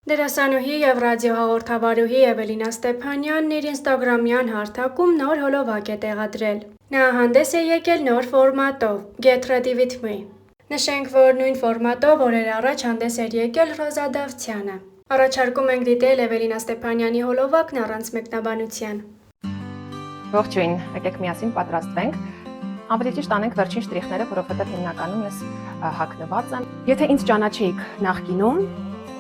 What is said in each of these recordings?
Դերասանուհի և ռադիոհաղորդավարուհի Էվելինա Ստեփանյանն իր ինստագրամյան հարթակում նոր հոլովակ է տեղադրել։ Նա հանդես է եկել նոր ֆորմատով՝ Get Ready With Me։ Նշենք, որ նույն ֆորմատով օրեր առաջ հանդես էր եկել Ռոզա Դավթյանը։ Առաջարկում ենք դիտել Էվելինա Ստեփանյանի հոլովակն առանց մեկնաբանության։ Ողջույն, եկեք միասին պատրաստվենք։ Ավելի ճիշտ անենք վերջին շտրիխները, որովհետև հիմնականում ես հագնված եմ։ Եթե ինձ ճանաչեիք նախկինում,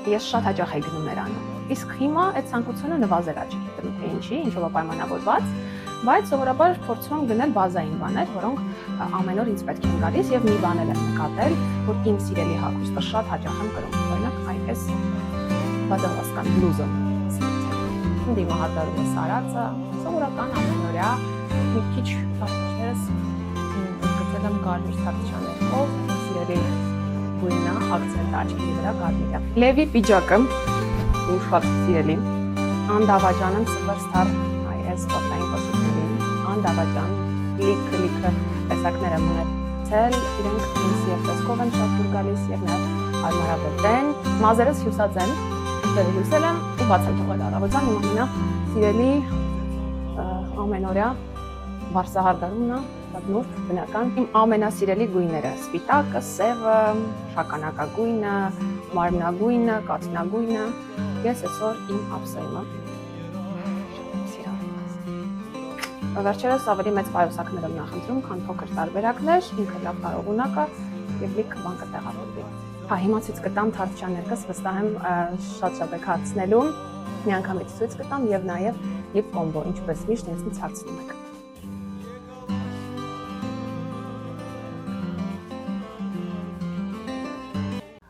ես շատ հաճախ էի գնում նրանում։ Իսկ հիմա այդ ցանկությունը նվազել է, չգիտեմ թե ինչի, ինչով է պայմանավորված, բայց սովորաբար փորձում եմ գնել բազային բաներ, որոնք ամեն օր ինձ պետք են գալիս եւ մի բան եմ նկատել, որ իմ սիրելի հագուստը շատ հաճախ եմ կրում, օրինակ այս բադալասկան բլուզը։ Դիմահատարումը սարածը, սովորական ամենօրյա մի քիչ փաստիչներս գտել եմ կարմիր թավջաներով, սիրելի գույնը ակցենտ աչքի վրա կարմիրը։ Լևի պիջակը, ու շատ սիրելի, անդավաճանն սուպերստար այս սպորտային կոստյումներին, անդավաճան, լիքը տեսակներ եմ ունեցել, իրենք ինձ և տեսքով են շատ դուր գալիս և նաև հարմարավետ են, մազերս հյուսած են, հյուսել եմ ու բաց եմ թողել առավոտյան, իմ ամենա սիրելի ամենօրյա վարսահարգարումն է, նուրբ, բնական, իմ ամենասիրելի գույները, սպիտակը, սևը, շագանակագույնը, մարմնագույնը, կաթնագույնը, ես այսօր իմ ափսոյմը սիրահարված։ Վերջերս ավելի մեծ պայուսակներ եմ նախընտրում, քան փոքր տարբերակներ, ինքը լավ կարողունակ է և լիքը բան կտեղավորվի։ Հիմացից կտամ թավջաներկս, վստահ եմ շատ եք հարցնելու, մի անգամից ցույց կտամ և նաև լիպ կոմբո, ինչպես միշտ ինձնից հարցնում եք։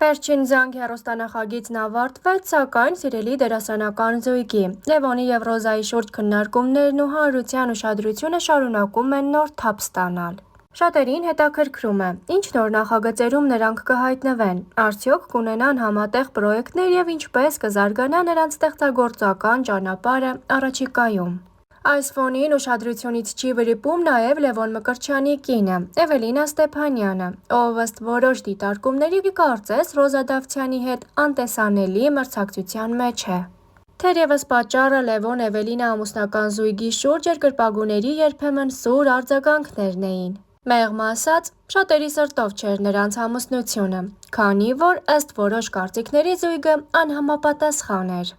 Վերջին զանգ հեռուստանախագիծն ավարտվեց, սակայն սիրելի դերասանական զույգի Լևոնի և Ռոզայի շուրջ քննարկումներն ու հանրության ուշադրությունը շարունակում են նոր թափ ստանալ։ Շատերին հետաքրքրում է, ինչ նոր նախագծերում նրանք կհայտնվեն, արդյոք կունենան համատեղ պրոյեկտներ և ինչպես կզարգանա նրանց ստեղծագործական ճանապարհը առաջիկայում։ Այս ֆոնին ուշադրությունից չի վրիպում նաև Լևոն Մկրտչյանի կինը՝ Էվելինա Ստեփանյանը, ով ըստ որոշ դիտարկումների կարծես Ռոզա Դավթյանի հետ անտեսանելի մրցակցության մեջ է։ Թերևս պատճառը Լևոն-Էվելինա ամուսնական զույգի շուրջ երկրպագուների երբեմն սուր արձագանքներն էին։ Մեղմ ասած, շատերի սրտով չէր նրանց ամուսնությունը, քանի որ ըստ որոշ կարծիքների զույգը անհամապատասխան էր։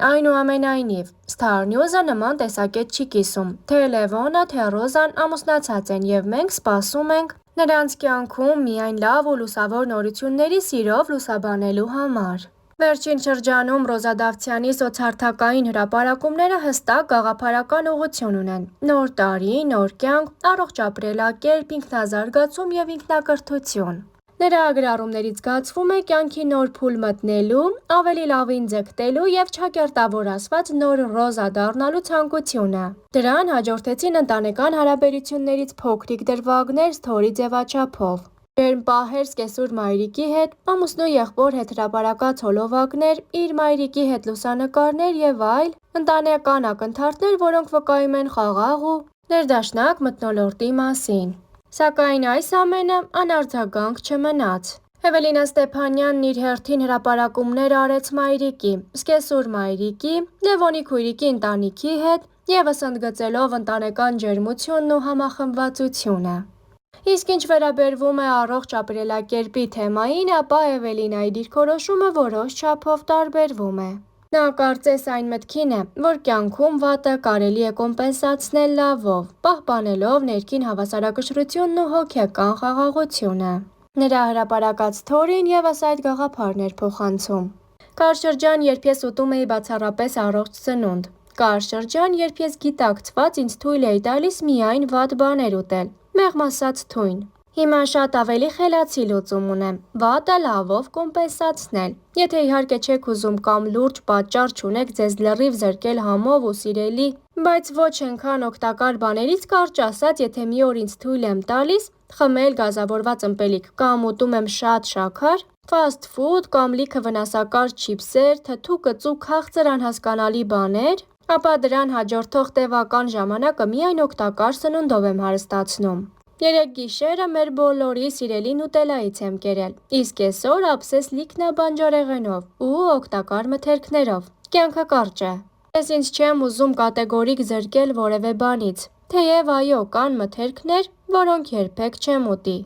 Այնուամենայնիվ, Star News-ը նման տեսակետ չի կիսում, թե Լևոնը, թե Ռոզան ամուսնացած են և մենք սպասում ենք նրանց կյանքում միայն լավ ու լուսավոր նորությունների սիրով լուսաբանելու համար։ Վերջին շրջանում Ռոզա Դավթյանի սոցհարթակային հրապարակումները հստակ գաղափարական ուղղություն ունեն՝ նոր տարի, նոր կյանք, առողջ ապրելակերպ, ինքնազարգացում և ինքնակրթություն։ Նրա agrառումներից զգացվում է կյանքի նոր փուլ մտնելու, ավելի լավին ձգտելու և չակերտավոր ասված նոր Ռոզա դառնալու ցանկությունը։ Դրան հաջորդեցին ընտանեկան հարաբերություններից փոքրիկ դրվագներ սթորի ձևաչափով, ջերմ պահեր սկեսուր մայրիկի հետ, ամուսնու եղբոր հետ հրապարակած հոլովակներ, իր մայրիկի հետ լուսանկարներ և այլ ընտանեկան ակնթարթներ, որոնք վկայում են խաղաղ ու ներդաշնակ մթնոլորտի մասին։ Սակայն այս ամենը անարձագանք չմնաց։ Էվելինա Ստեփանյանն իր հերթին հրապարակումներ արեց մայրիկի, սկեսուր մայրիկի, Լևոնի քույրիկի ընտանիքի հետ, ևս ընդգծելով ընտանեկան ջերմությունն ու համախմբվածությունը։ Իսկ ինչ վերաբերվում է առողջ ապրելակերպի թեմային, ապա Էվելինայի դիրքորոշումը որոշ չափով տարբերվում է։ Նա կարծես այն մտքին է, որ կյանքում վատը կարելի է կոմպենսացնել լավով, պահպանելով ներքին հավասարակշռությունն ու հոգեկան խաղաղությունը։ Նրա հրապարակած սթորին ևս այդ գաղափարն էր փոխանցում։ Կար շրջան, երբ ես ուտում էի բացառապես առողջ սնունդ։ Կար շրջան, երբ ես գիտակցված ինձ թույլ էի տալիս միայն վատ բաներ ուտել, մեղմ ասած թույն։ Հիմա շատ ավելի խելացի լուծում ունեմ՝ վատը լավով կոմպենսացնել։ Եթե իհարկե չեք ուզում կամ լուրջ պատճառ չունեք ձեզ լրիվ զրկել համով ու սիրելի, բայց ոչ այնքան օգտակար բաներից, կարճ ասած, եթե մի օր ինձ թույլ եմ տալիս խմել գազավորված ըմպելիք կամ ուտում եմ շատ շաքար, ֆասթ ֆուդ կամ լիքը վնասակար չիփսեր, թթու կծու քաղցր անհասկանալի բաներ, ապա դրան հաջորդող տևական ժամանակը միայն օգտակար սնունդով եմ հարստացնում։ Երեք գիշերը մեր բոլորի սիրելի նուտելայից եմ կերել, իսկ այսօր ափսես լիքնաբանջարեղենով ու օգտակար մթերքներով։ Կյանքը կարճ է։ Ես ինձ չեմ ուզում կատեգորիկ զրկել որևէ բանից, թեև այո, կան մթերքներ, որոնք երբեք չեմ ուտի։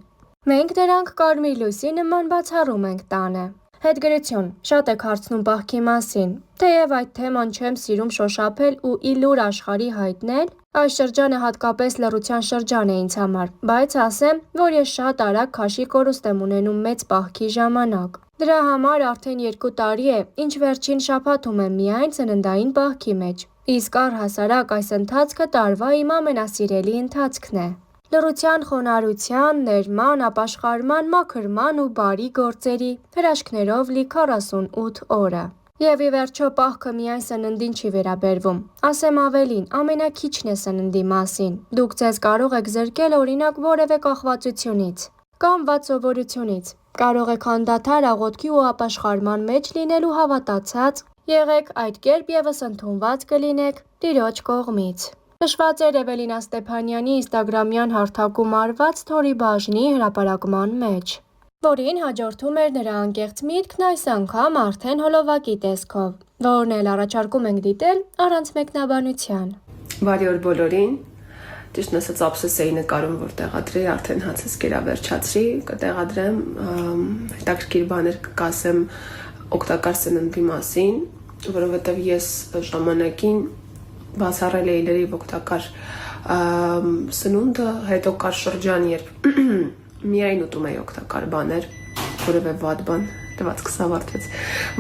Մենք դրանք կարմիր լույսի նման բացառում ենք տանը։ Հետգրություն, շատ եք հարցնում պահքի մասին, թեև այդ թեման չեմ սիրում շոշափել ու ի լուր աշխարհի հայտնել, այս շրջանը հատկապես լռության շրջան է ինձ համար, բայց ասեմ, որ ես շատ արագ քաշի կորուստ եմ ունենում մեծ պահքի ժամանակ։ Դրա համար արդեն 2 տարի է, ինչ վերջին շաբաթում եմ միայն ծննդային պահքի մեջ, իսկ առհասարակ այս ընթացքը տարվա իմ ամենասիրելի ընթացքն է։ Լռության, խոնարհության, ներման, ապաշխարման, մաքրման ու բարի գործերի հրաշքներով լի 48 օրը։ Եվ ի վերջո պահքը միայն սննդին չի վերաբերվում, ասեմ ավելին, ամենակիչն է սննդի մասին։ Դուք ձեզ կարող եք զրկել օրինակ որևէ կախվածությունից կամ վատ սովորությունից։ Կարող եք անդադար աղոթքի ու ապաշխարման մեջ լինել ու հավատացած եղեք, այդ կերպ ևս ընդունված կլինեք Տիրոջ կողմից։ Նշված էր Էվելինա Ստեփանյանի ինստագրամյան հարթակում արված Թորի բաժնի հրապարակման մեջ, որին հաջորդում էր նրա անկեղծ միտքն այս անգամ արդեն հոլովակի տեսքով, որն էլ առաջարկում ենք դիտել առանց մեկնաբանության։ Բարի օր բոլորին, ճիշտն ասած ափսոս էի նկարում, որ տեղադրեի, արդեն հացս կերա վերջացրի, կտեղադրեմ, հետաքրքիր բաներ կասեմ օգտակար սննդի մասին, որովհետև ես ժամանակին բացառել էի լրիվ օգտակար սնունդը, հետո կար շրջան, երբ միայն ուտում էի օգտակար բաներ, որևէ վատ բան, դվածքս ավարտվեց,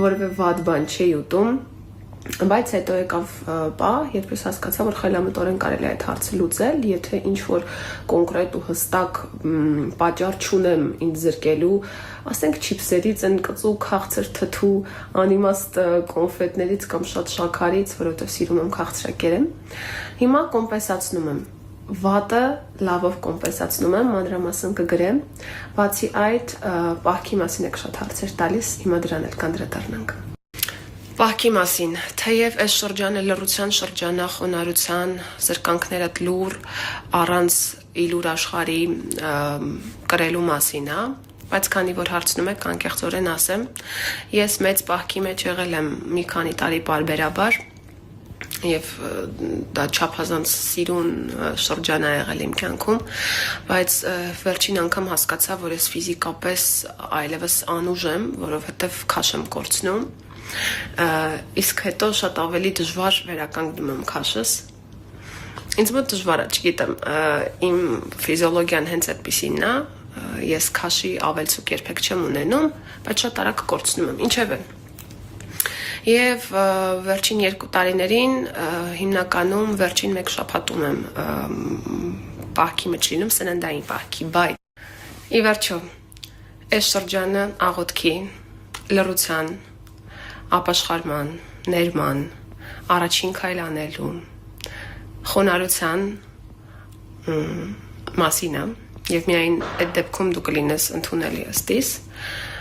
որևէ վատ բան չէի ուտում, բայց հետո եկավ պահ, երբ ես հասկացա, որ խելամտորեն կարելի է այդ հարցը լուծել, եթե ինչ-որ կոնկրետ ու հստակ պատճառ չունեմ ինձ զրկելու, ասենք չիփսերից, այն կծու, քաղցր թթու, անիմաստ կոնֆետներից կամ շատ շաքարից, որովհետև սիրում եմ քաղցրակերեմ, հիմա կոմպենսացնում եմ։ Վատը լավով կոմպենսացնում եմ, մանրամասն կգրեմ, բացի այդ պահքի մասին եք շատ հարցեր տալիս, հիմա դրան էլ կանդրադառնանք։ Պահքի մասին, թեև այս շրջանը լռության շրջանա, խոնարհության, զրկանքներդ լուր, առանց իլուր աշխարհի կրելու մասին, բայց քանի որ հարցնում եք, անկեղծորեն ասեմ, ես մեծ պահքի մեջ եղել եմ մի քանի տարի պարբերաբար, եւ դա չափազանց սիրուն շրջան է եղել իմ կյանքում, բայց վերջին անգամ հասկացա, որ ես ֆիզիկապես այլևս անուժ եմ, որովհետեւ քաշ եմ կորցնում, իսկ հետո շատ ավելի դժվար վերականգնում եմ քաշս։ Ինձ մոտ դժվար է, չգիտեմ, իմ ֆիզիոլոգիան հենց այդպիսինն է, ես քաշի ավելցուկ երբեք չեմ ունենում, բայց շատ արագ կորցնում եմ, ինչևէ։ Եվ վերջին 2 տարիներին հիմնականում վերջին 1 շաբաթում եմ պահքի մեջ լինում, սննդային պահքի, բայց ի վերջո այս շրջանը աղոթքի, լռության, ապաշխարման, ներման, առաջին քայլ անելու, խոնարհության մասին է, եւ միայն այդ դեպքում դու կլինես ընդունելի ըստիս,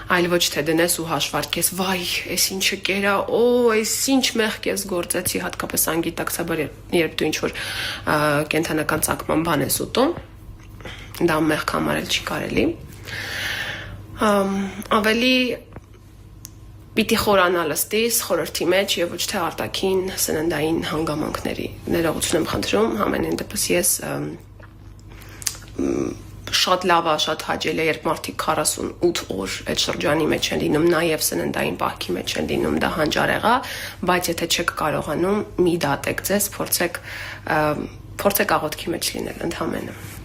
այլ ոչ թե դնես ու հաշվարկես, վայ, այս ինչը կերա, այս ինչ մեղք ես գործեցի, հատկապես անգիտակցաբար, երբ դու ինչ-որ կենթանական ծագման բան ես ուտում, դա մեղք համարել չի կարելի, ավելի պիտի խորանալ ըստիս, խորհրդի մեջ եւ ոչ թե արտաքին սննդային հանգամանքների, ներողություն եմ խնդրում, ամենայն դեպս ես շատ լավ է, շատ հաճելի է, երբ մարդիկ 48 օր այդ շրջանի մեջ են լինում, նաև սննդային պահքի մեջ են լինում, դա հանճարեղ է, բայց եթե չեք կարողանում, մի դատեք ձեզ, փորձեք աղոթքի մեջ լինել ընդհանրապես։